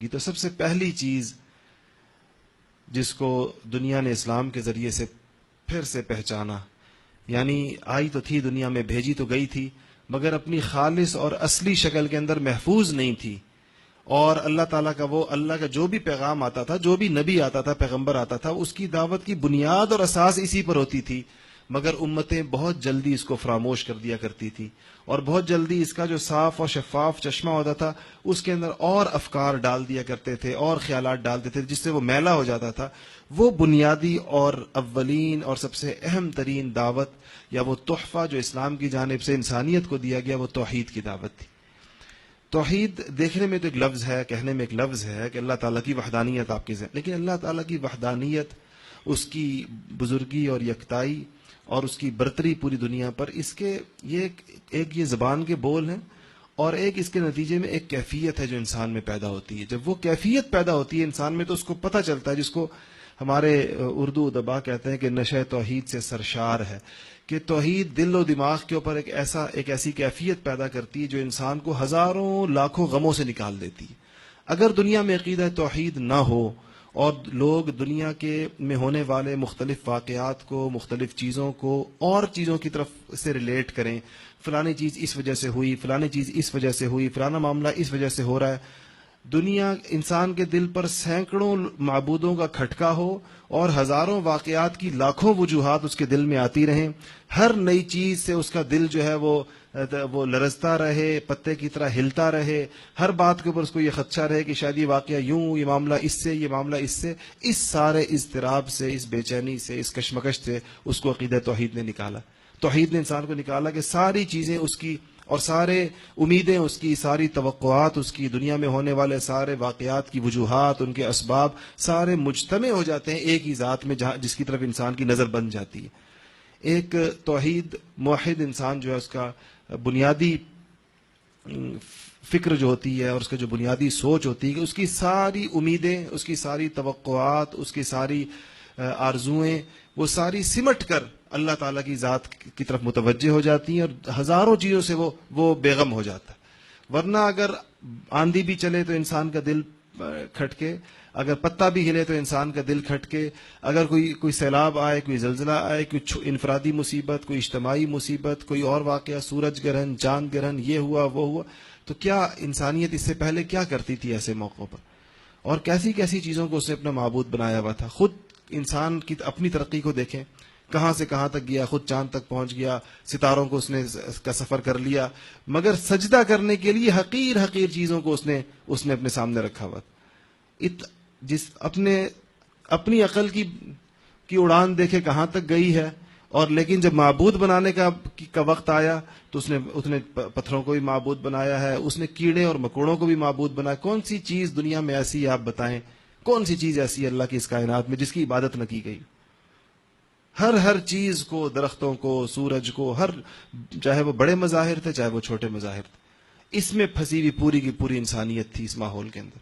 تو سب سے پہلی چیز جس کو دنیا نے اسلام کے ذریعے سے پھر سے پہچانا، یعنی آئی تو تھی دنیا میں، بھیجی تو گئی تھی، مگر اپنی خالص اور اصلی شکل کے اندر محفوظ نہیں تھی. اور اللہ تعالیٰ کا اللہ کا جو بھی پیغام آتا تھا، جو بھی نبی آتا تھا، پیغمبر آتا تھا، اس کی دعوت کی بنیاد اور اساس اسی پر ہوتی تھی. مگر امتیں بہت جلدی اس کو فراموش کر دیا کرتی تھی، اور بہت جلدی اس کا جو صاف اور شفاف چشمہ ہوتا تھا اس کے اندر اور افکار ڈال دیا کرتے تھے، اور خیالات ڈالتے تھے، جس سے وہ میلا ہو جاتا تھا. وہ بنیادی اور اولین اور سب سے اہم ترین دعوت یا وہ تحفہ جو اسلام کی جانب سے انسانیت کو دیا گیا، وہ توحید کی دعوت تھی. توحید دیکھنے میں تو ایک لفظ ہے، کہنے میں ایک لفظ ہے کہ اللہ تعالیٰ کی وحدانیت آپ کے ذہن، لیکن اللہ تعالیٰ کی وحدانیت، اس کی بزرگی اور یکتائی اور اس کی برتری پوری دنیا پر، اس کے ایک یہ زبان کے بول ہیں، اور ایک اس کے نتیجے میں ایک کیفیت ہے جو انسان میں پیدا ہوتی ہے. جب وہ کیفیت پیدا ہوتی ہے انسان میں تو اس کو پتہ چلتا ہے، جس کو ہمارے اردو ادبا کہتے ہیں کہ نشہ توحید سے سرشار ہے، کہ توحید دل و دماغ کے اوپر ایک ایسی کیفیت پیدا کرتی ہے جو انسان کو ہزاروں لاکھوں غموں سے نکال دیتی ہے. اگر دنیا میں عقیدہ توحید نہ ہو اور لوگ دنیا کے میں ہونے والے مختلف واقعات کو، مختلف چیزوں کو اور چیزوں کی طرف سے ریلیٹ کریں، فلانی چیز اس وجہ سے ہوئی، فلانی چیز اس وجہ سے ہوئی، فلانا معاملہ اس وجہ سے ہو رہا ہے، دنیا انسان کے دل پر سینکڑوں معبودوں کا کھٹکا ہو اور ہزاروں واقعات کی لاکھوں وجوہات اس کے دل میں آتی رہیں، ہر نئی چیز سے اس کا دل جو ہے وہ لرزتا رہے، پتے کی طرح ہلتا رہے، ہر بات کے اوپر اس کو یہ خدشہ رہے کہ شاید یہ واقعہ یوں، یہ معاملہ اس سے، یہ معاملہ اس سے، اس سارے اضطراب سے، اس بے چینی سے، اس کشمکش سے اس کو عقیدہ توحید نے نکالا. توحید نے انسان کو نکالا کہ ساری چیزیں اس کی اور سارے امیدیں اس کی، ساری توقعات اس کی، دنیا میں ہونے والے سارے واقعات کی وجوہات، ان کے اسباب سارے مجتمع ہو جاتے ہیں ایک ہی ذات میں، جس کی طرف انسان کی نظر بن جاتی ہے. ایک توحید موحد انسان جو ہے، اس کا بنیادی فکر جو ہوتی ہے اور اس کا جو بنیادی سوچ ہوتی ہے کہ اس کی ساری امیدیں، اس کی ساری توقعات، اس کی ساری آرزوئیں، وہ ساری سمٹ کر اللہ تعالیٰ کی ذات کی طرف متوجہ ہو جاتی ہیں، اور ہزاروں چیزوں سے وہ بیغم ہو جاتا ہے. ورنہ اگر آندھی بھی چلے تو انسان کا دل کھٹکے، اگر پتا بھی ہلے تو انسان کا دل کھٹکے، اگر کوئی سیلاب آئے، کوئی زلزلہ آئے، کوئی انفرادی مصیبت، کوئی اجتماعی مصیبت، کوئی اور واقعہ، سورج گرہن، چاند گرہن، یہ ہوا وہ ہوا، تو کیا انسانیت اس سے پہلے کیا کرتی تھی ایسے موقعوں پر، اور کیسی کیسی چیزوں کو اس نے اپنا معبود بنایا ہوا تھا. خود انسان کی اپنی ترقی کو دیکھیں، کہاں سے کہاں تک گیا، خود چاند تک پہنچ گیا، ستاروں کو اس نے کا سفر کر لیا، مگر سجدہ کرنے کے لیے حقیر حقیر چیزوں کو اس نے اپنے سامنے رکھا ہوا. جس اپنی عقل کی اڑان دیکھے کہاں تک گئی ہے، اور لیکن جب معبود بنانے کا وقت آیا تو اس نے پتھروں کو بھی معبود بنایا ہے، اس نے کیڑے اور مکوڑوں کو بھی معبود بنایا. کون سی چیز دنیا میں ایسی ہے آپ بتائیں، کون سی چیز ایسی ہے اللہ کی اس کائنات میں جس کی عبادت نہ کی گئی؟ ہر چیز کو، درختوں کو، سورج کو، چاہے وہ بڑے مظاہر تھے چاہے وہ چھوٹے مظاہر تھے، اس میں پھنسی ہوئی پوری کی پوری انسانیت تھی اس ماحول کے اندر.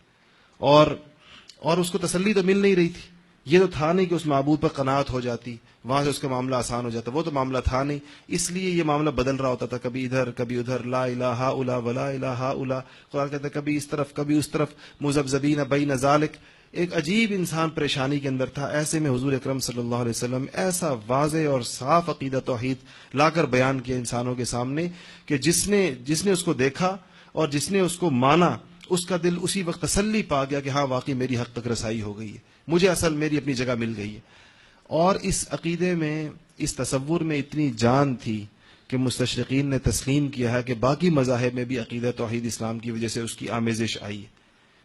اور اس کو تسلی تو مل نہیں رہی تھی. یہ تو تھا نہیں کہ اس معبود پر قناعت ہو جاتی، وہاں سے اس کا معاملہ آسان ہو جاتا، وہ تو معاملہ تھا نہیں. اس لیے یہ معاملہ بدل رہا ہوتا تھا، کبھی ادھر کبھی ادھر، لا الہ الا ولا الہ الا. قرآن کہتا ہے کبھی اس طرف کبھی اس طرف، مذبذبین بین ذالک. ایک عجیب انسان پریشانی کے اندر تھا. ایسے میں حضور اکرم صلی اللہ علیہ وسلم ایسا واضح اور صاف عقیدہ توحید لا کر بیان کیا انسانوں کے سامنے کہ جس نے اس کو دیکھا اور جس نے اس کو مانا، اس کا دل اسی وقت تسلی پا گیا کہ ہاں واقعی میری حق تک رسائی ہو گئی ہے، مجھے میری اپنی جگہ مل گئی ہے. اور اس عقیدے میں، اس تصور میں اتنی جان تھی کہ مستشرقین نے تسلیم کیا ہے کہ باقی مذاہب میں بھی عقیدہ توحید اسلام کی وجہ سے اس کی آمیزش آئی ہے.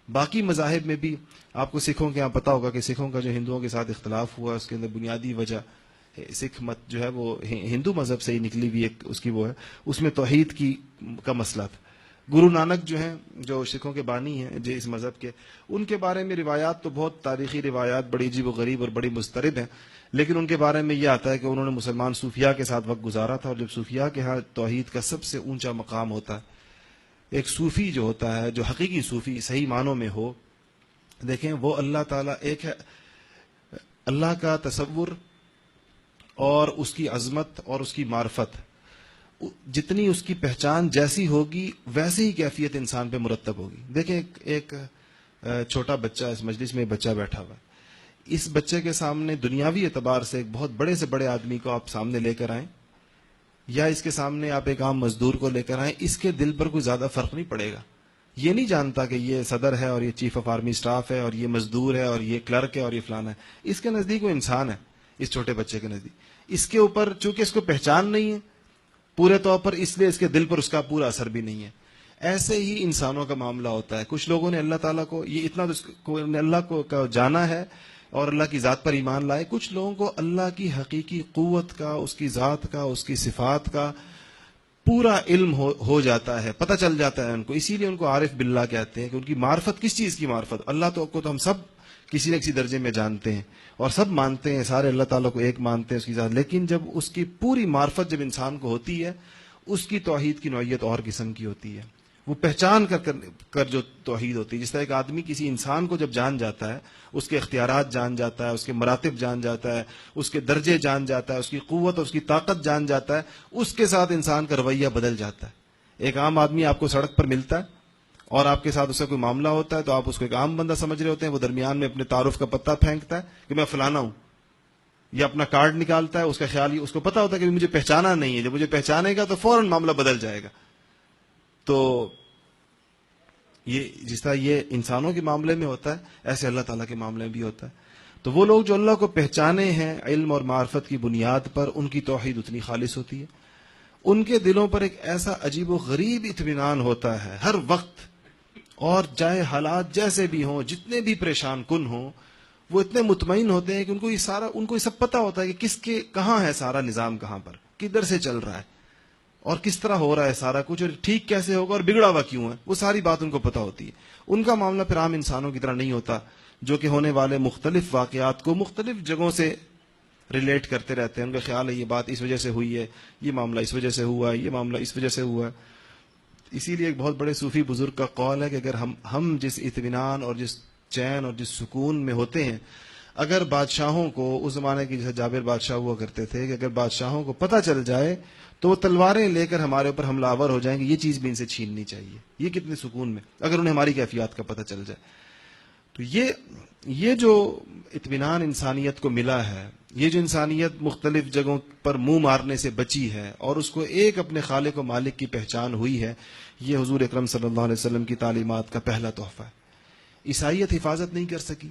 باقی مذاہب میں بھی آپ کو سکھوں کے یہاں پتہ ہوگا کہ سکھوں کا جو ہندوؤں کے ساتھ اختلاف ہوا، اس کے اندر بنیادی وجہ سکھ مت جو ہے وہ ہندو مذہب سے ہی نکلی ہوئی ایک اس کی وہ ہے، اس میں توحید کا مسئلہ تھا. گرو نانک جو ہیں، جو سکھوں کے بانی ہیں جو اس مذہب کے، ان کے بارے میں روایات تو بہت تاریخی روایات بڑی عجیب و غریب اور بڑی مضطرب ہیں، لیکن ان کے بارے میں یہ آتا ہے کہ انہوں نے مسلمان صوفیاء کے ساتھ وقت گزارا تھا، اور جب صوفیاء کے ہاں توحید کا سب سے اونچا مقام ہوتا ہے، ایک صوفی جو ہوتا ہے، جو حقیقی صوفی صحیح معنوں میں ہو، دیکھیں وہ اللہ تعالیٰ ایک ہے، اللہ کا تصور اور اس کی عظمت اور اس کی معرفت، جتنی اس کی پہچان جیسی ہوگی ویسے ہی کیفیت انسان پہ مرتب ہوگی. دیکھیں ایک چھوٹا بچہ اس مجلس میں بچہ بیٹھا ہوا ہے، اس بچے کے سامنے دنیاوی اعتبار سے ایک بہت بڑے سے بڑے آدمی کو آپ سامنے لے کر آئیں یا اس کے سامنے آپ ایک عام مزدور کو لے کر آئیں، اس کے دل پر کوئی زیادہ فرق نہیں پڑے گا. یہ نہیں جانتا کہ یہ صدر ہے اور یہ چیف آف آرمی سٹاف ہے اور یہ مزدور ہے اور یہ کلرک ہے اور یہ فلانا ہے. اس کے نزدیک وہ انسان ہے، اس چھوٹے بچے کے نزدیک. اس کے اوپر چونکہ اس کو پہچان نہیں ہے پورے طور پر، اس لیے اس کے دل پر اس کا پورا اثر بھی نہیں ہے. ایسے ہی انسانوں کا معاملہ ہوتا ہے. کچھ لوگوں نے اللہ تعالیٰ کو یہ اتنا اللہ کو جانا ہے اور اللہ کی ذات پر ایمان لائے. کچھ لوگوں کو اللہ کی حقیقی قوت کا، اس کی ذات کا، اس کی صفات کا پورا علم ہو جاتا ہے، پتہ چل جاتا ہے ان کو. اسی لیے ان کو عارف باللہ کہتے ہیں کہ ان کی معرفت کس چیز کی معرفت. اللہ کو تو ہم سب کسی نہ کسی درجے میں جانتے ہیں اور سب مانتے ہیں، سارے اللہ تعالیٰ کو ایک مانتے ہیں اس کی ذات، لیکن جب اس کی پوری معرفت جب انسان کو ہوتی ہے اس کی توحید کی نوعیت اور قسم کی ہوتی ہے. وہ پہچان کر جو توحید ہوتی ہے. جس طرح ایک آدمی کسی انسان کو جب جان جاتا ہے، اس کے اختیارات جان جاتا ہے، اس کے مراتب جان جاتا ہے، اس کے درجے جان جاتا ہے، اس کی قوت اور اس کی طاقت جان جاتا ہے، اس کے ساتھ انسان کا رویہ بدل جاتا ہے. ایک عام آدمی آپ کو سڑک پر ملتا ہے اور آپ کے ساتھ اس کا کوئی معاملہ ہوتا ہے تو آپ اس کو ایک عام بندہ سمجھ رہے ہوتے ہیں. وہ درمیان میں اپنے تعارف کا پتہ پھینکتا ہے کہ میں فلانا ہوں، یا اپنا کارڈ نکالتا ہے. اس کا خیال اس کو پتا ہوتا ہے کہ مجھے پہچانا نہیں ہے، جب مجھے پہچانے گا تو فوراً معاملہ بدل جائے گا. تو یہ جس طرح یہ انسانوں کے معاملے میں ہوتا ہے ایسے اللہ تعالیٰ کے معاملے میں بھی ہوتا ہے. تو وہ لوگ جو اللہ کو پہچانے ہیں علم اور معرفت کی بنیاد پر، ان کی توحید اتنی خالص ہوتی ہے. ان کے دلوں پر ایک ایسا عجیب و غریب اطمینان ہوتا ہے ہر وقت، اور چاہے حالات جیسے بھی ہوں، جتنے بھی پریشان کن ہوں، وہ اتنے مطمئن ہوتے ہیں کہ ان کو یہ سب پتہ ہوتا ہے کہ کس کے کہاں ہے سارا نظام، کہاں پر کدھر سے چل رہا ہے اور کس طرح ہو رہا ہے سارا کچھ، اور ٹھیک کیسے ہوگا اور بگڑا ہوا کیوں ہے. وہ ساری بات ان کو پتہ ہوتی ہے. ان کا معاملہ پھر عام انسانوں کی طرح نہیں ہوتا جو کہ ہونے والے مختلف واقعات کو مختلف جگہوں سے ریلیٹ کرتے رہتے ہیں. ان کا خیال ہے یہ بات اس وجہ سے ہوئی ہے، یہ معاملہ اس وجہ سے ہوا ہے، یہ معاملہ اس وجہ سے ہوا ہے. اسی لیے ایک بہت بڑے صوفی بزرگ کا قول ہے کہ اگر ہم جس اطمینان اور جس چین اور جس سکون میں ہوتے ہیں، اگر بادشاہوں کو اس زمانے کی جیسے جابر بادشاہ ہوا کرتے تھے کہ اگر بادشاہوں کو پتہ چل جائے تو وہ تلواریں لے کر ہمارے اوپر حملہ آور ہو جائیں گے، یہ چیز بھی ان سے چھیننی چاہیے. یہ کتنے سکون میں اگر انہیں ہماری کیفیات کا پتہ چل جائے. تو یہ جو اطمینان انسانیت کو ملا ہے، یہ جو انسانیت مختلف جگہوں پر منہ مارنے سے بچی ہے اور اس کو ایک اپنے خالق و مالک کی پہچان ہوئی ہے، یہ حضور اکرم صلی اللہ علیہ وسلم کی تعلیمات کا پہلا تحفہ ہے. عیسائیت حفاظت نہیں کر سکی،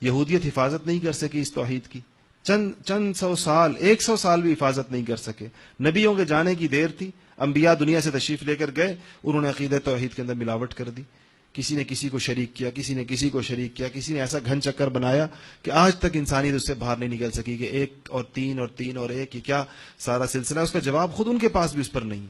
یہودیت حفاظت نہیں کر سکی اس توحید کی. چند 100 سال بھی حفاظت نہیں کر سکے. نبیوں کے جانے کی دیر تھی، انبیاء دنیا سے تشریف لے کر گئے، انہوں نے عقیدہ توحید کے اندر ملاوٹ کر دی. کسی نے کسی کو شریک کیا، کسی نے کسی کو شریک کیا، کسی نے ایسا گھن چکر بنایا کہ آج تک انسانیت اس سے باہر نہیں نکل سکی کہ 1 اور 3 اور 3 اور 1 یہ کیا سارا سلسلہ. اس کا جواب خود ان کے پاس بھی اس پر نہیں.